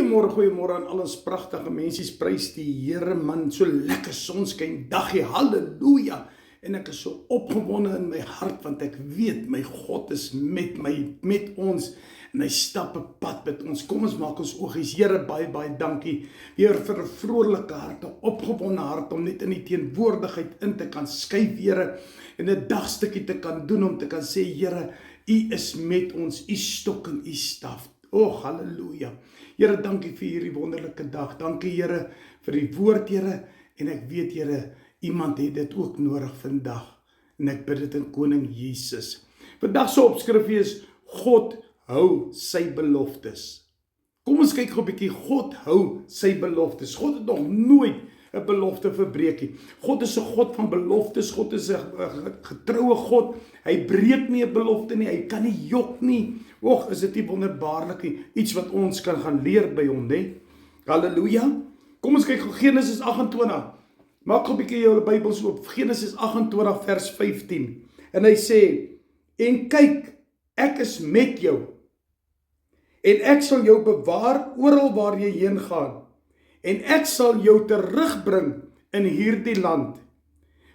Goeiemôre aan al ons pragtige mensies, prys die Here man, so lekker sonskyn dagie, halleluja, en ek is so opgewonde in my hart, want ek weet, my God is met my, met ons, en hy stap 'n pad met ons. Kom ons maak ons oogies, Here, baie dankie, weer vir 'n vrolike hart, 'n opgewonde hart, om net in die teenwoordigheid in te kan skuif, Here, en 'n dagstukkie te kan doen, om te kan sê, Here, U is met ons, U stok en U staf. Halleluja. Here, dankie vir hierdie wonderlike dag. Dankie, Here, vir die woord, Here. En ek weet, Here, iemand het dit ook nodig vandag. En ek bid dit in Koning Jesus. Vandag se opskrif is God hou sy beloftes. Kom ons kyk gou 'n bietjie. God hou sy beloftes. God het nog nooit 'n belofte verbreek nie. God is 'n God van beloftes. God is 'n getroue God. Hy breek nie 'n belofte nie. Hy kan nie jok nie. Is dit nie wonderbaarlik nie? Iets wat ons kan gaan leer by hom, né? Halleluja. Kom ons kyk Genesis 28. Maak 'n bietjie jou Bybels oop. Genesis 28 vers 15. En hy sê: "En kyk, ek is met jou. En ek sal jou bewaar oral waar jy heen gaan. En ek sal jou terugbring in hierdie land.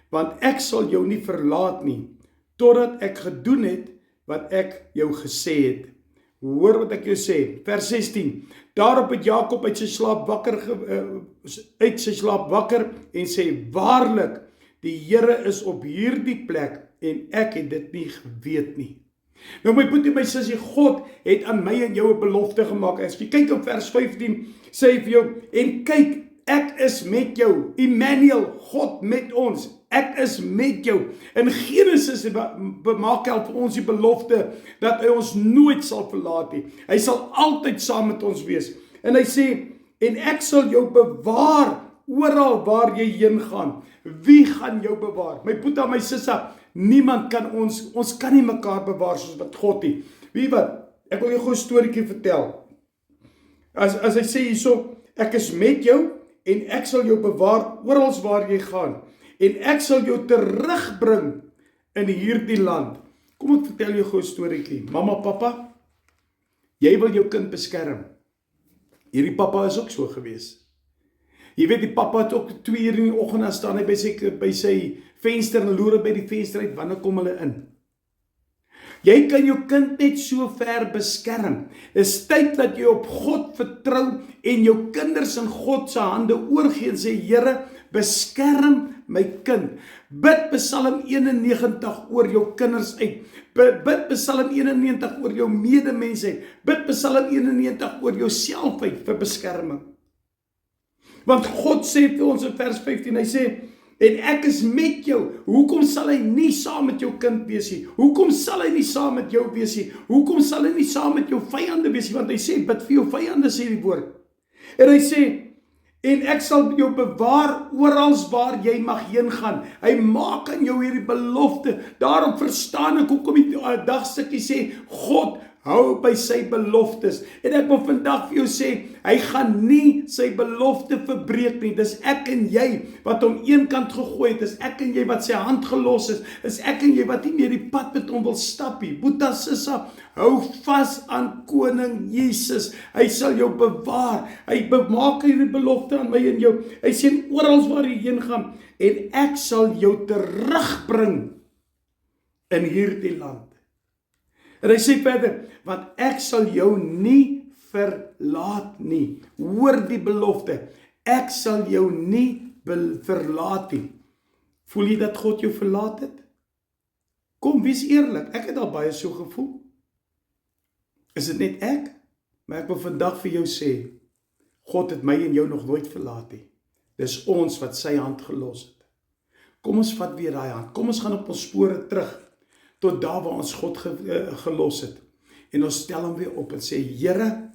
Want ek sal jou nie verlaat nie, totdat ek gedoen het wat ek jou gesê het." Hoor wat ek jou sê. Vers 16. Daarop het Jakob uit sy slaap wakker en sê: "Waarlik, die Here is op hierdie plek en ek het dit nie geweet nie." Nou my boetie, my sussie, God het aan my en jou 'n belofte gemaak. As jy kyk op vers 15, sê hy vir jou: "En kyk, ek is met jou." Immanuel, God met ons. Ek is met jou. In Genesis maak hy vir ons die belofte dat hy ons nooit sal verlaat nie. Hy sal altyd saam met ons wees. En hy sê: "En ek sal jou bewaar oral waar jy heen gaan." Wie gaan jou bewaar? My boetie, my sissa, niemand kan ons kan nie mekaar bewaar soos wat God nie. Wie wat? Ek wil jou gou 'n storieetjie vertel. As hy sê hierso: "Ek is met jou en ek sal jou bewaar oral waar jy gaan. En ek sal jou terugbring in hierdie land." Kom ek vertel jou gou 'n storieetjie. Mamma, pappa, jy wil jou kind beskerm. Hierdie pappa is ook so gewees. Jy weet, die pappa het ook 2 uur in die oggend, dan staan hy by sy venster en loer by die venster uit, wanneer kom hulle in? Jy kan jou kind net so ver beskerm. Dis tyd dat jy op God vertrou en jou kinders in God se hande oorgee en sê: "Here, beskerm my kind." Bid Psalm 91 oor jou kinders uit. Bid Psalm 91 oor jou medemens uit. Bid Psalm 91 oor jouself uit vir beskerming. Want God sê vir ons in vers 15, hy sê: "En ek is met jou." Hoekom sal hy nie saam met jou kind wees nie? Hoekom sal hy nie saam met jou wees nie? Hoekom sal hy nie saam met jou vyande wees nie? Want hy sê: "Bid vir jou vyande," sê die woord. En hy sê: "En ek sal jou bewaar oral waar jy mag heen gaan." Hy maak aan jou hierdie belofte. Daarom verstaan ek hoekom die dagstukkie sê God hou by sy beloftes. En ek wil vandag vir jou sê, hy gaan nie sy belofte verbreek nie. Dis ek en jy wat hom een kant gegooi het. Dis ek en jy wat sy hand gelos is. Dis ek en jy wat nie meer die pad met hom wil stap nie. Boeta, sissa, hou vas aan Koning Jesus. Hy sal jou bewaar. Hy maak hierdie belofte aan my en jou. Hy sê oral waar jy heen gaan, en ek sal jou terugbring in hierdie land. En hy sê verder: "Want ek sal jou nie verlaat nie." Hoor die belofte. Ek sal jou nie verlaat nie. Voel jy dat God jou verlaat het? Kom, wees eerlik. Ek het al baie so gevoel. Is dit net ek? Maar ek wil vandag vir jou sê, God het my en jou nog nooit verlaat nie. Dis ons wat sy hand gelos het. Kom ons vat weer daai hand. Kom ons gaan op ons spore terug, tot daar waar ons God gelos het. En ons stel hom weer op en sê: Here,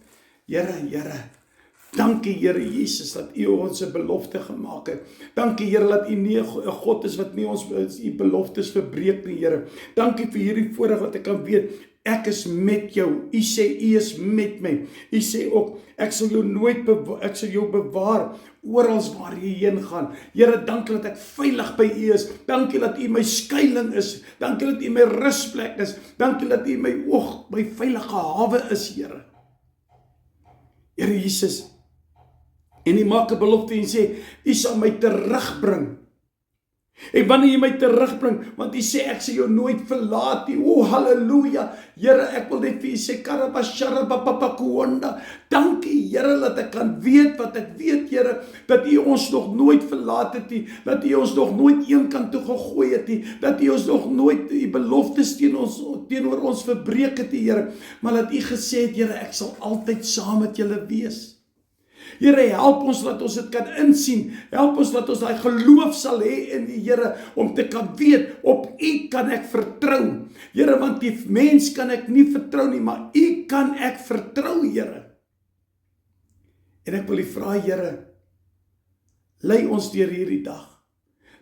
dankie Here Jesus dat U ons 'n belofte gemaak het. Dankie Here dat U nie 'n God is wat nie ons U beloftes verbreek nie, Here. Dankie vir hierdie voorreg wat ek kan weet. Ek is met jou. U sê U is met my. U sê ook: ek sal jou bewaar oral waar jy heen gaan. Here, dankie dat ek veilig by U is. Dankie dat U my skuilings is. Dankie dat U my rusplek is. Dankie dat U my veilige hawe is, Here. Here Jesus, en U maak 'n belofte en sê, U sal my terugbring. En wanneer jy my terugbring, want U sê ek sal jou nooit verlaat nie. O halleluja. Here, ek wil net vir U sê karabasharabapapakuonda. Dankie Here dat ek kan weet wat ek weet, Here, dat U ons nog nooit verlaat het nie, dat U ons nog nooit een kant toe gegooi het nie, dat U ons nog nooit U beloftes teenoor ons verbreek het nie, Here, maar dat U gesê het, Here, ek sal altyd saam met julle wees. Here, help ons dat ons dit kan insien. Help ons dat ons daai geloof sal hê in die Here om te kan weet, op U kan ek vertrou. Here, want die mens kan ek nie vertrou nie, maar U kan ek vertrou, Here. En ek wil U vra, Here, lei ons deur hierdie dag.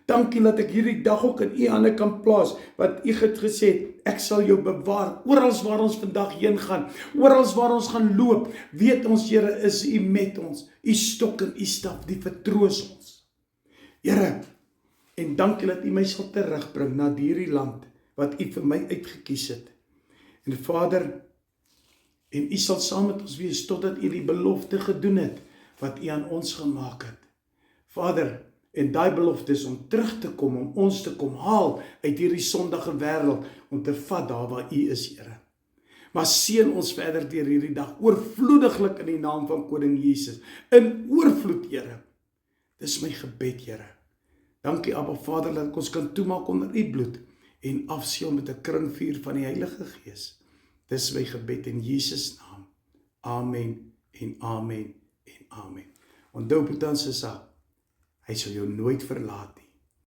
Dankie dat ek hierdie dag ook in U hande kan plaas, wat U het gesê, ek sal jou bewaar, oral waar ons vandag heen gaan, oral waar ons gaan loop, weet ons, Here, is U met ons, U stok en U staf, die vertroos ons. Here, en dankie dat U my sal terugbring na hierdie land, wat U vir my uitgekies het. En Vader, en U sal saam met ons wees, totdat U die belofte gedoen het, wat U aan ons gemaak het. Vader, en daai belofte is om terug te kom, om ons te kom haal uit hierdie sondige wêreld, om te vat daar waar U is, Here. Maar seën ons verder deur hierdie dag, oorvloediglik in die naam van Koning Jesus, in oorvloed, Here. Dis my gebed, Here. Dankie, Abba Vader, dat ek ons kan toemaak onder U bloed, en afseël met 'n kringvuur van die Heilige Gees. Dis my gebed in Jesus naam. Amen, en amen, en amen. Onthou, Boetan Sissa, Hy sal jou nooit verlaat nie.